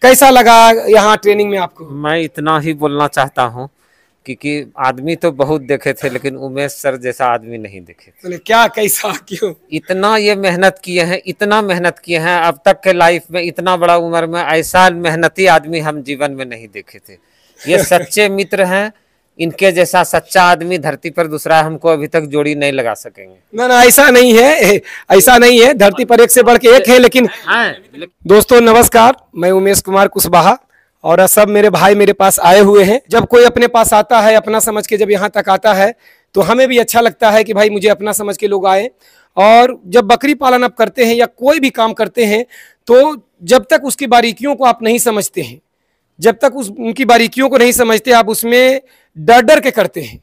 कैसा लगा यहाँ ट्रेनिंग में आपको? मैं इतना ही बोलना चाहता हूँ क्योंकि आदमी तो बहुत देखे थे लेकिन उमेश सर जैसा आदमी नहीं देखे थे। बोले क्या, कैसा, क्यों? इतना ये मेहनत किए हैं, इतना मेहनत किए हैं, अब तक के लाइफ में इतना बड़ा उम्र में ऐसा मेहनती आदमी हम जीवन में नहीं देखे थे। ये सच्चे मित्र हैं, इनके जैसा सच्चा आदमी धरती पर दूसरा हमको अभी तक जोड़ी नहीं लगा सकेंगे। ना ना, ऐसा नहीं है, ऐसा नहीं है, धरती पर एक से बढ़ के एक है। लेकिन दोस्तों नमस्कार, मैं उमेश कुमार कुशवाहा और सब मेरे भाई मेरे पास आए हुए हैं। जब कोई अपने पास आता है अपना समझ के, जब यहाँ तक आता है तो हमें भी अच्छा लगता है कि भाई मुझे अपना समझ के लोग आए। और जब बकरी पालन आप करते हैं या कोई भी काम करते हैं तो जब तक उसकी बारीकियों को आप नहीं समझते हैं, जब तक उनकी बारीकियों को नहीं समझते, आप उसमें डर डर के करते हैं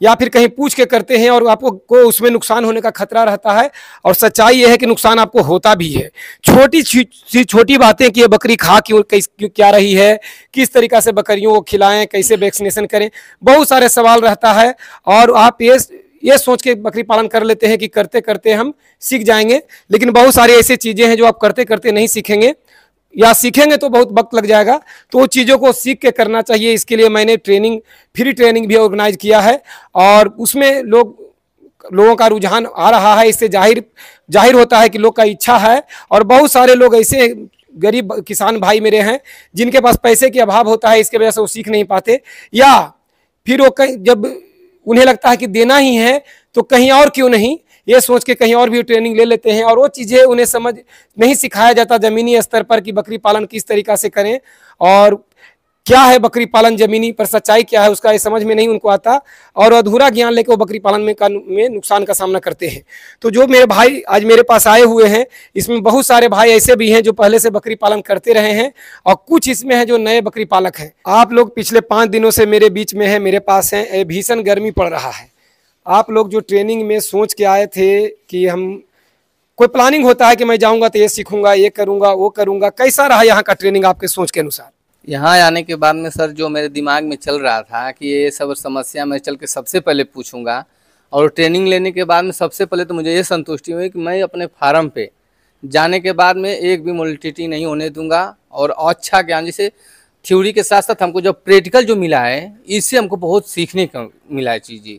या फिर कहीं पूछ के करते हैं और आपको उसमें नुकसान होने का खतरा रहता है। और सच्चाई यह है कि नुकसान आपको होता भी है। छोटी बातें कि ये बकरी खा क्यों क्या रही है, किस तरीक़ा से बकरियों को खिलाएं, कैसे वैक्सीनेशन करें, बहुत सारे सवाल रहता है। और आप ये सोच के बकरी पालन कर लेते हैं कि करते करते हम सीख जाएंगे, लेकिन बहुत सारी ऐसी चीज़ें हैं जो आप करते करते नहीं सीखेंगे या सीखेंगे तो बहुत वक्त लग जाएगा। तो उन चीज़ों को सीख के करना चाहिए। इसके लिए मैंने फ्री ट्रेनिंग भी ऑर्गेनाइज किया है और उसमें लोगों का रुझान आ रहा है। इससे जाहिर होता है कि लोग का इच्छा है। और बहुत सारे लोग ऐसे गरीब किसान भाई मेरे हैं जिनके पास पैसे के अभाव होता है, इसके वजह से वो सीख नहीं पाते, या फिर वो जब उन्हें लगता है कि देना ही है तो कहीं और क्यों नहीं, ये सोच के कहीं और भी ट्रेनिंग ले लेते हैं। और वो चीज़ें उन्हें समझ नहीं सिखाया जाता ज़मीनी स्तर पर कि बकरी पालन किस तरीक़ा से करें और क्या है बकरी पालन, ज़मीनी पर सच्चाई क्या है उसका ये समझ में नहीं उनको आता। और अधूरा ज्ञान लेकर वो बकरी पालन में नुकसान का सामना करते हैं। तो जो मेरे भाई आज मेरे पास आए हुए हैं, इसमें बहुत सारे भाई ऐसे भी हैं जो पहले से बकरी पालन करते रहे हैं और कुछ इसमें हैं जो नए बकरी पालक हैं। आप लोग पिछले 5 दिनों से मेरे बीच में हैं, मेरे पास हैं। भीषण गर्मी पड़ रहा है। आप लोग जो ट्रेनिंग में सोच के आए थे कि हम कोई प्लानिंग होता है कि मैं जाऊंगा तो ये सीखूंगा, ये करूंगा, वो करूंगा, कैसा रहा यहाँ का ट्रेनिंग आपके सोच के अनुसार? यहाँ आने के बाद में सर जो मेरे दिमाग में चल रहा था कि ये सब समस्या मैं चल के सबसे पहले पूछूंगा। और ट्रेनिंग लेने के बाद में सबसे पहले तो मुझे ये संतुष्टि हुई कि मैं अपने फार्म पे जाने के बाद में एक भी मोर्टेलिटी नहीं होने दूंगा। और अच्छा ज्ञान, जैसे थ्योरी के साथ साथ हमको जो प्रैक्टिकल जो मिला है, इससे हमको बहुत सीखने को मिला है चीज़ें।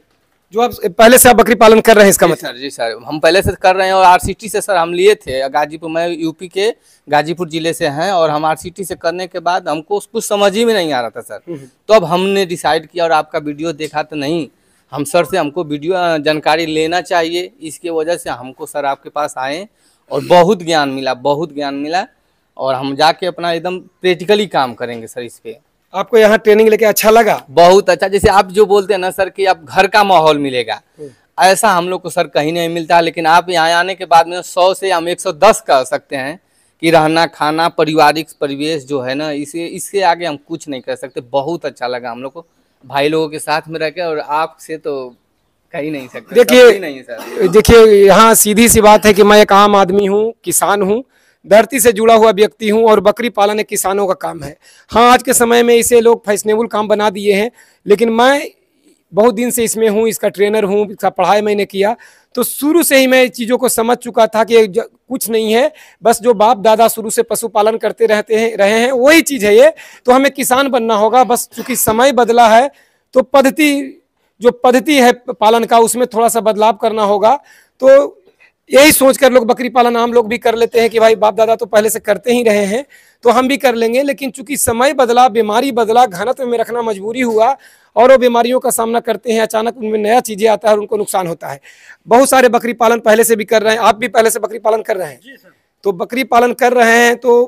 जो आप पहले से आप बकरी पालन कर रहे हैं इसका मतलब? जी सर, हम पहले से कर रहे हैं। और आरसीटी से सर हम लिए थे गाजीपुर, मैं यूपी के गाजीपुर जिले से हैं। और हम आरसीटी से करने के बाद हमको कुछ समझ ही में नहीं आ रहा था सर। तो अब हमने डिसाइड किया और आपका वीडियो देखा तो नहीं, हम सर से हमको वीडियो जानकारी लेना चाहिए, इसके वजह से हमको सर आपके पास आए और बहुत ज्ञान मिला। और हम जाके अपना एकदम प्रैक्टिकली काम करेंगे सर इस पर। आपको यहाँ ट्रेनिंग लेके अच्छा लगा? बहुत अच्छा। जैसे आप जो बोलते हैं ना सर कि आप घर का माहौल मिलेगा, ऐसा हम लोग को सर कहीं नहीं मिलता। लेकिन आप यहाँ आने के बाद में 100 से हम 110 कह सकते हैं कि रहना खाना पारिवारिक परिवेश जो है ना, इससे आगे हम कुछ नहीं कर सकते। बहुत अच्छा लगा हम लोग को भाई लोगों के साथ में रह के। और आपसे तो कहीं नहीं सकते। देखिए यहाँ सीधी सी बात है कि मैं एक आम आदमी हूँ, किसान हूँ, धरती से जुड़ा हुआ व्यक्ति हूं और बकरी पालन एक किसानों का काम है। हाँ, आज के समय में इसे लोग फैशनेबल काम बना दिए हैं, लेकिन मैं बहुत दिन से इसमें हूं, इसका ट्रेनर हूं, इसका पढ़ाई मैंने किया। तो शुरू से ही मैं चीज़ों को समझ चुका था कि कुछ नहीं है, बस जो बाप दादा शुरू से पशुपालन करते रहे हैं वही चीज़ है ये। तो हमें किसान बनना होगा। बस चूंकि समय बदला है तो पद्धति है पालन का, उसमें थोड़ा सा बदलाव करना होगा। तो यही सोचकर लोग बकरी पालन आम लोग भी कर लेते हैं कि भाई बाप दादा तो पहले से करते ही रहे हैं तो हम भी कर लेंगे। लेकिन चूंकि समय बदला, बीमारी बदला, घनत्व में रखना मजबूरी हुआ और वो बीमारियों का सामना करते हैं, अचानक उनमें नया चीज़ें आता है और उनको नुकसान होता है। बहुत सारे बकरी पालन पहले से भी कर रहे हैं, आप भी पहले से बकरी पालन कर रहे हैं। तो बकरी पालन कर रहे हैं तो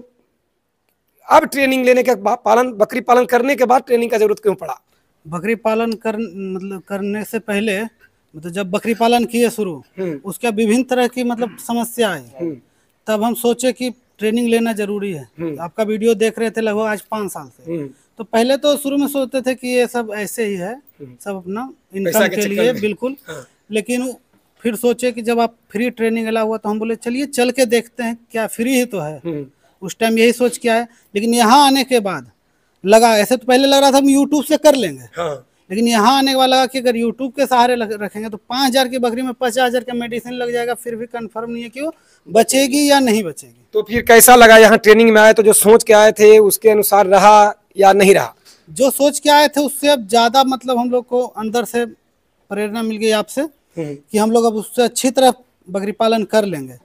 अब ट्रेनिंग लेने के बाद, बकरी पालन करने के बाद ट्रेनिंग का जरूरत क्यों पड़ा? बकरी पालन करने से पहले मतलब जब बकरी पालन किए शुरू, उसके विभिन्न तरह की मतलब समस्या आई, तब हम सोचे कि ट्रेनिंग लेना जरूरी है। आपका वीडियो देख रहे थे लगभग आज 5 साल से। तो पहले तो शुरू में सोचते थे कि ये सब ऐसे ही है, सब अपना इनकम के लिए, बिल्कुल। लेकिन फिर सोचे कि जब आप फ्री ट्रेनिंग अला हुआ तो हम बोले चलिए चल के देखते हैं, क्या फ्री ही तो है। उस टाइम यही सोच के आए। लेकिन यहाँ आने के बाद लगा, ऐसे तो पहले लग रहा था हम यूट्यूब से कर लेंगे, लेकिन यहाँ आने वाला लगा कि अगर यूट्यूब के सहारे रखेंगे तो 5,000 की बकरी में 50,000 का मेडिसिन लग जाएगा, फिर भी कंफर्म नहीं है कि वो बचेगी या नहीं बचेगी। तो फिर कैसा लगा यहाँ ट्रेनिंग में आए तो जो सोच के आए थे उसके अनुसार रहा या नहीं रहा? जो सोच के आए थे उससे अब ज्यादा मतलब हम लोग को अंदर से प्रेरणा मिल गई आपसे कि हम लोग अब उससे अच्छी तरह बकरी पालन कर लेंगे।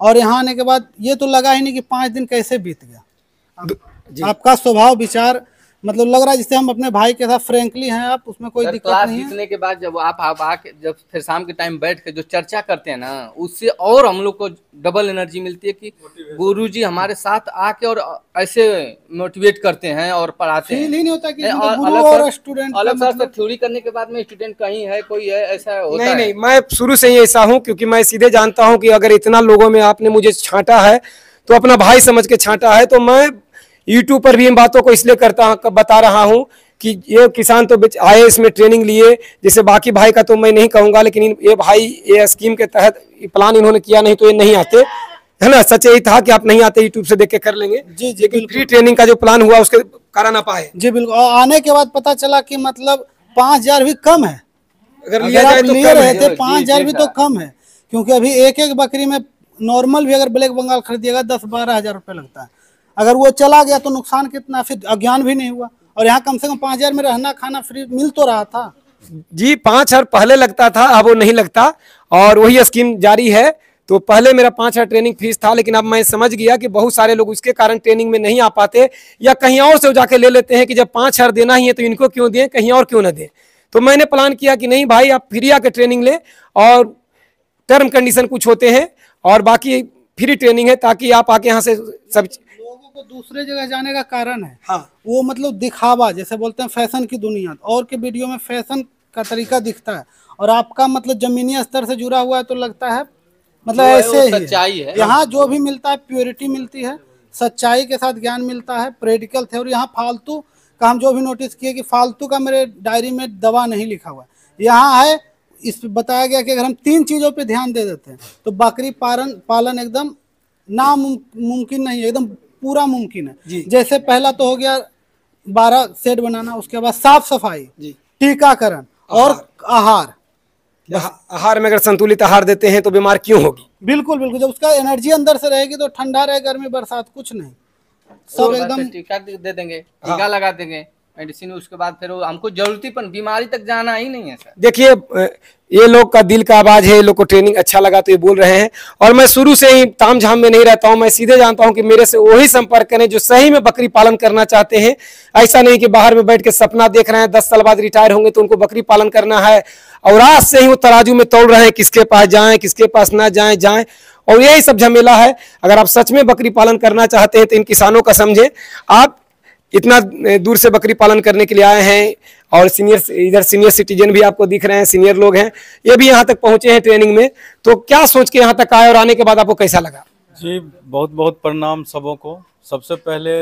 और यहाँ आने के बाद ये तो लगा ही नहीं कि 5 दिन कैसे बीत गया। आपका स्वभाव विचार मतलब लग रहा है जिससे हम अपने भाई के साथ फ्रेंकली हैं आप, उसमें कोई दिक्कत क्लास नहीं है। जीतने के बाद जब आप आके जब फिर शाम के टाइम बैठ के जो चर्चा करते हैं ना, उससे और हम लोग को डबल एनर्जी मिलती है कि गुरुजी हमारे साथ आके और ऐसे मोटिवेट करते हैं और पढ़ाते हैं। फील ही नहीं होता कि और गुरु अलग और से स्टूडेंट अलग से थ्योरी करने के बाद में स्टूडेंट कहीं है कोई है ऐसा होता है। नहीं, मैं शुरू से ही ऐसा हूँ, क्योंकि मैं सीधे जानता हूँ कि अगर इतना लोगों में आपने मुझे छांटा है तो अपना भाई समझ के छांटा है। तो मैं यूट्यूब पर भी इन बातों को इसलिए बता रहा हूँ कि ये किसान तो आए इसमें ट्रेनिंग लिए, जैसे बाकी भाई का तो मैं नहीं कहूँगा, लेकिन ये भाई ये स्कीम के तहत प्लान इन्होंने किया, नहीं तो ये नहीं आते, है ना। सच यही था कि आप नहीं आते, यूट्यूब से देख के कर लेंगे। जी जी लेकिन फ्री ट्रेनिंग का जो प्लान हुआ उसके कारण आप आए। जी बिल्कुल। और आने के बाद पता चला कि मतलब 5,000 भी कम है। अगर लिया जाए तो ले कम रहे है। थे 5,000 भी तो कम है, क्योंकि अभी एक बकरी में नॉर्मल भी अगर ब्लैक बंगाल खरीदिएगा 10-12 हज़ार रुपये लगता है। अगर वो चला गया तो नुकसान कितना, फिर अज्ञान भी नहीं हुआ। और यहाँ कम से कम 5,000 में रहना खाना फ्री मिल तो रहा था। जी 5,000 पहले लगता था, अब वो नहीं लगता और वही स्कीम जारी है। तो पहले मेरा 5,000 ट्रेनिंग फीस था, लेकिन अब मैं समझ गया कि बहुत सारे लोग उसके कारण ट्रेनिंग में नहीं आ पाते या कहीं और से जाके ले लेते हैं कि जब 5,000 देना ही है तो इनको क्यों दें, कहीं और क्यों ना दें। तो मैंने प्लान किया कि नहीं भाई, आप फ्री आके ट्रेनिंग ले और टर्म कंडीशन कुछ होते हैं और बाकी फ्री ट्रेनिंग है, ताकि आप आके यहाँ से सब लोगों को दूसरे जगह जाने का कारण है हाँ। वो मतलब दिखावा, जैसे बोलते हैं फैशन की दुनिया, और के वीडियो में फैशन का तरीका दिखता है और आपका मतलब जमीनी स्तर से जुड़ा हुआ है तो लगता है मतलब ऐसे ही सच्चाई है। यहाँ जो भी मिलता है प्योरिटी मिलती है, सच्चाई के साथ ज्ञान मिलता है, प्रैक्टिकल थ्योरी। यहाँ फालतू का हम जो भी नोटिस किए कि फालतू का मेरे डायरी में दवा नहीं लिखा हुआ, यहाँ है इस बताया गया कि अगर हम 3 चीजों पे ध्यान दे देते हैं तो बकरी पालन एकदम नामुमकिन नहीं है, एकदम पूरा मुमकिन है। जैसे पहला तो हो गया 12 शेड बनाना, उसके बाद साफ सफाई, टीकाकरण और आहार। आहार में अगर संतुलित आहार देते हैं तो बीमार क्यों होगी? बिल्कुल बिल्कुल। जब उसका एनर्जी अंदर से रहेगी तो ठंडा रहे, गर्मी बरसात कुछ नहीं, सब एकदम टीका दे देंगे, टीका लगा देंगे मेडिसिन, उसके बाद फिर हमको जरूरतीपन बीमारी तक जाना ही नहीं है सर। देखिए ये लोग का दिल का आवाज है, ये लोग को ट्रेनिंग अच्छा लगा तो ये बोल रहे हैं। और मैं शुरू से ही ताम झाम में नहीं रहता हूं, मैं सीधे जानता हूं कि मेरे से वही संपर्क करें जो सही में बकरी पालन करना चाहते हैं। ऐसा नहीं कि बाहर में बैठ के सपना देख रहे हैं 10 साल बाद रिटायर होंगे तो उनको बकरी पालन करना है और आज से ही वो तराजू में तोड़ रहे हैं किसके पास जाएं किसके पास ना जाएं, और यही सब झमेला है। अगर आप सच में बकरी पालन करना चाहते हैं तो इन किसानों का समझे, आप इतना दूर से बकरी पालन करने के लिए आए हैं और इधर सीनियर सिटीजन भी आपको दिख रहे हैं, सीनियर लोग हैं, ये भी यहाँ तक पहुंचे हैं ट्रेनिंग में। तो क्या सोच के यहाँ तक आए और आने के बाद आपको कैसा लगा? जी बहुत बहुत प्रणाम सबों को। सबसे पहले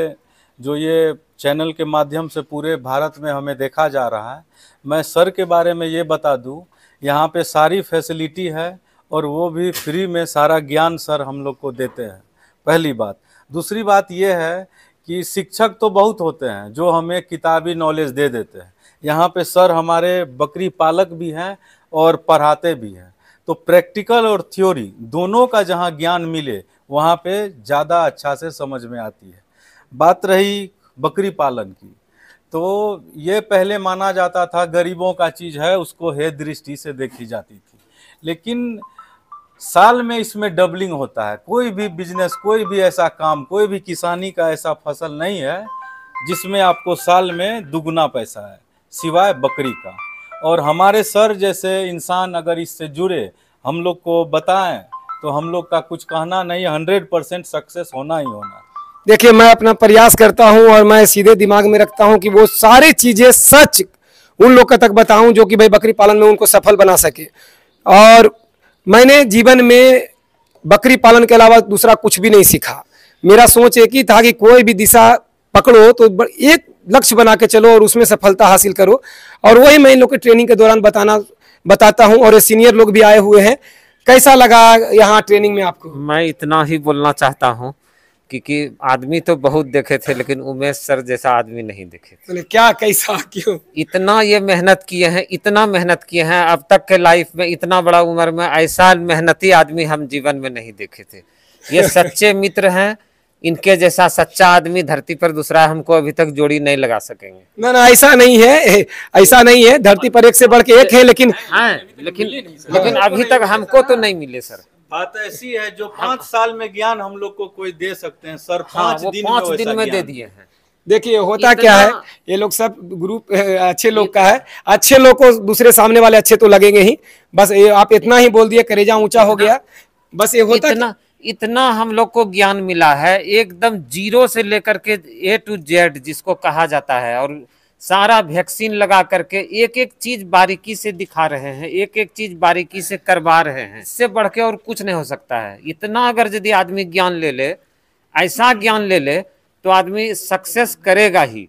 जो ये चैनल के माध्यम से पूरे भारत में हमें देखा जा रहा है, मैं सर के बारे में ये बता दूं, यहाँ पे सारी फैसिलिटी है और वो भी फ्री में सारा ज्ञान सर हम लोग को देते हैं, पहली बात। दूसरी बात ये है कि शिक्षक तो बहुत होते हैं जो हमें किताबी नॉलेज दे देते हैं, यहाँ पे सर हमारे बकरी पालक भी हैं और पढ़ाते भी हैं। तो प्रैक्टिकल और थ्योरी दोनों का जहाँ ज्ञान मिले वहाँ पे ज़्यादा अच्छा से समझ में आती है। बात रही बकरी पालन की, तो ये पहले माना जाता था गरीबों का चीज़ है, उसको हे दृष्टि से देखी जाती थी, लेकिन साल में इसमें डबलिंग होता है। कोई भी बिजनेस, कोई भी ऐसा काम, कोई भी किसानी का ऐसा फसल नहीं है जिसमें आपको साल में दुगना पैसा है, सिवाय बकरी का। और हमारे सर जैसे इंसान अगर इससे जुड़े, हम लोग को बताएं, तो हम लोग का कुछ कहना नहीं, 100% सक्सेस होना ही होना। देखिए मैं अपना प्रयास करता हूं और मैं सीधे दिमाग में रखता हूं कि वो सारी चीजें सच उन लोग तक बताऊं जो कि भाई बकरी पालन में उनको सफल बना सके। और मैंने जीवन में बकरी पालन के अलावा दूसरा कुछ भी नहीं सीखा। मेरा सोच एक ही था कि कोई भी दिशा पकड़ो तो एक लक्ष्य बना के चलो और उसमें सफलता हासिल करो, और वही मैं इन लोग के ट्रेनिंग के दौरान बताता हूं। और सीनियर लोग भी आए हुए हैं। कैसा लगा यहाँ ट्रेनिंग में आपको? मैं इतना ही बोलना चाहता हूँ क्योंकि आदमी तो बहुत देखे थे लेकिन उमेश सर जैसा आदमी नहीं देखे थे। बोले क्या, कैसा, क्यों? इतना ये मेहनत किए हैं, इतना मेहनत किए हैं, अब तक के लाइफ में इतना बड़ा उम्र में ऐसा मेहनती आदमी हम जीवन में नहीं देखे थे। ये सच्चे मित्र हैं, इनके जैसा सच्चा आदमी धरती पर दूसरा हमको अभी तक जोड़ी नहीं लगा सकेंगे। ना ना, ऐसा नहीं है, ऐसा नहीं है। धरती पर एक से बढ़ के एक है, लेकिन लेकिन अभी तक हमको तो नहीं मिले सर। बात ऐसी है जो 5 साल में ज्ञान हम लोग को कोई दे सकते हैं सर, हाँ, 5 वो दिन 5 में दिन में वैसा दे ज्ञान। दिए हैं। देखिए होता क्या है, ये लोग सब ग्रुप अच्छे लोग का है। अच्छे लोग को दूसरे सामने वाले अच्छे तो लगेंगे ही। बस ये आप इतना ही बोल दिए, करेजा ऊंचा हो गया। बस ये होता इतना हम लोग को ज्ञान मिला है, एकदम जीरो से लेकर के A to Z जिसको कहा जाता है, और सारा वैक्सीन लगा करके एक एक चीज बारीकी से दिखा रहे हैं, एक एक चीज बारीकी से करवा रहे हैं। इससे बढ़ के और कुछ नहीं हो सकता है। इतना अगर यदि आदमी ज्ञान ले ले, ऐसा ज्ञान ले ले, तो आदमी सक्सेस करेगा ही।